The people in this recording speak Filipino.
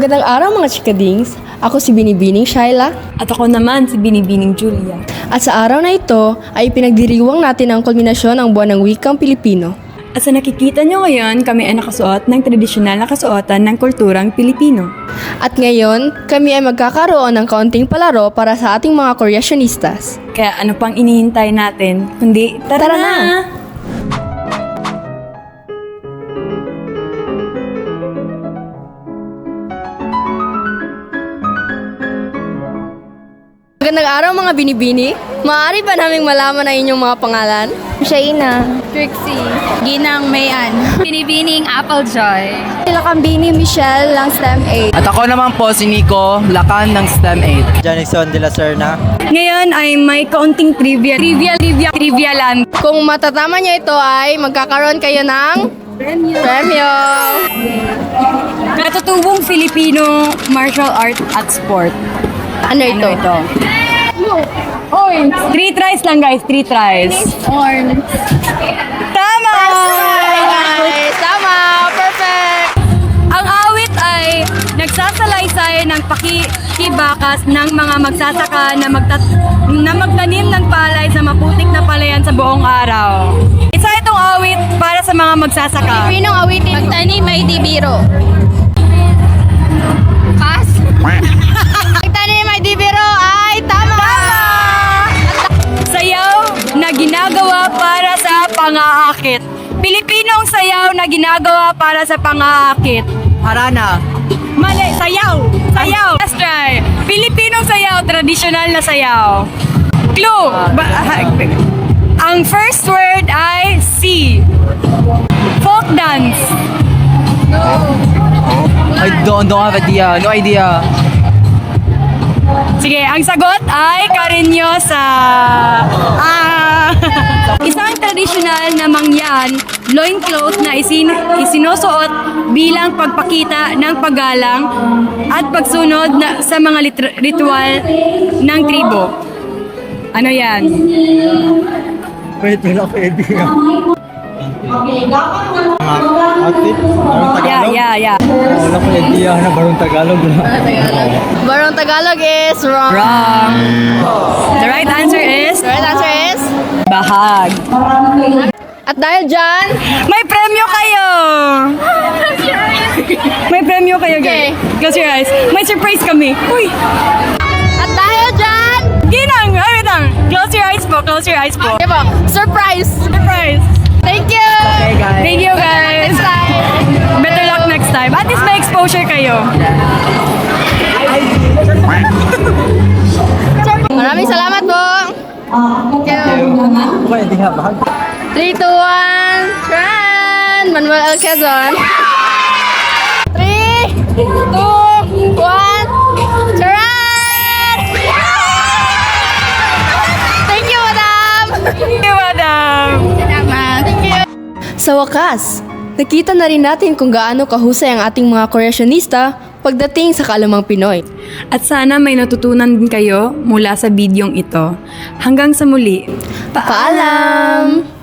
Magandang araw mga chikadings! Ako si Binibining Shaila. At ako naman si Binibining Julia. At sa araw na ito ay pinagdiriwang natin ang kulminasyon ng buwan ng wikang Pilipino. At sa nakikita nyo ngayon, kami ay nakasuot ng tradisyonal na kasuotan ng kulturang Pilipino. At ngayon, kami ay magkakaroon ng kaunting palaro para sa ating mga Koreasyonistas. Kaya ano pang inihintay natin, kundi tara na! Magandang araw mga binibini! Maaari ba naming malaman ang inyong mga pangalan? Shaina. Trixie. Ginang Mayan. Binibining Applejoy. Lakambini Michelle ng STEM 8. At ako naman po si Nico Lacan ng STEM 8. Janison de la Serna. Ngayon ay may kaunting trivia lang. Kung matatama niyo ito ay magkakaroon kayo ng premyo. Katutubong Filipino martial art at sport. Ano ito? Oy! 3 tries lang guys, 3 tries. Tama! Guys, tama! Perfect! Ang awit ay nagsasalaysay ng pakikibakas ng mga magsasaka na magtanim ng palay sa maputik na palayan sa buong araw. Isa itong awit para sa mga magsasaka. Pinong awitin. Magtanim may di biro. Pass. Magtanim may di biro ay tama! Sayaw na ginagawa para sa pang-aakit. Pilipinong sayaw na ginagawa para sa pang-aakit. Harana. Mali, sayaw! Sayaw! Let's try! Pilipinong sayaw, tradisyonal na sayaw. Clue! Ang first word ay C. Folk dance. I don't have idea. No idea. Sige, ang sagot ay karinyosa. Isang tradisyonal na mangyan, loincloth na isinusuot bilang pagpakita ng paggalang at pagsunod sa mga ritual ng tribo. Ano yan? Wait, wala ko idea. Outfit? Barong Tagalog? Yeah. Wala ko idea na Barong Tagalog. Barong Tagalog is wrong. Wrong. The right answer is The right answer is? bahag. At dahil dyan, May premyo kayo! May premyo kayo, guys. Close your eyes. May surprise kami. Uy! at dahil dyan, Ginang! Wait lang. Close your eyes po. Close your eyes po. okay po, surprise! Surprise! Thank you! Okay, guys. Thank you, guys. Next time! Better luck next time. At least may exposure kayo. Maraming salamat po! Thank you! Wala idea, bahag. 3, 2, 1, run! Manuel L. Quezon. 3, 2, 1, run! Thank you, madam! Thank you, madam. Thank you! Sa wakas, nakita na rin natin kung gaano kahusay ang ating mga Koreasyonista pagdating sa kalamang Pinoy. At sana may natutunan din kayo mula sa bidyong ito. Hanggang sa muli. Paalam!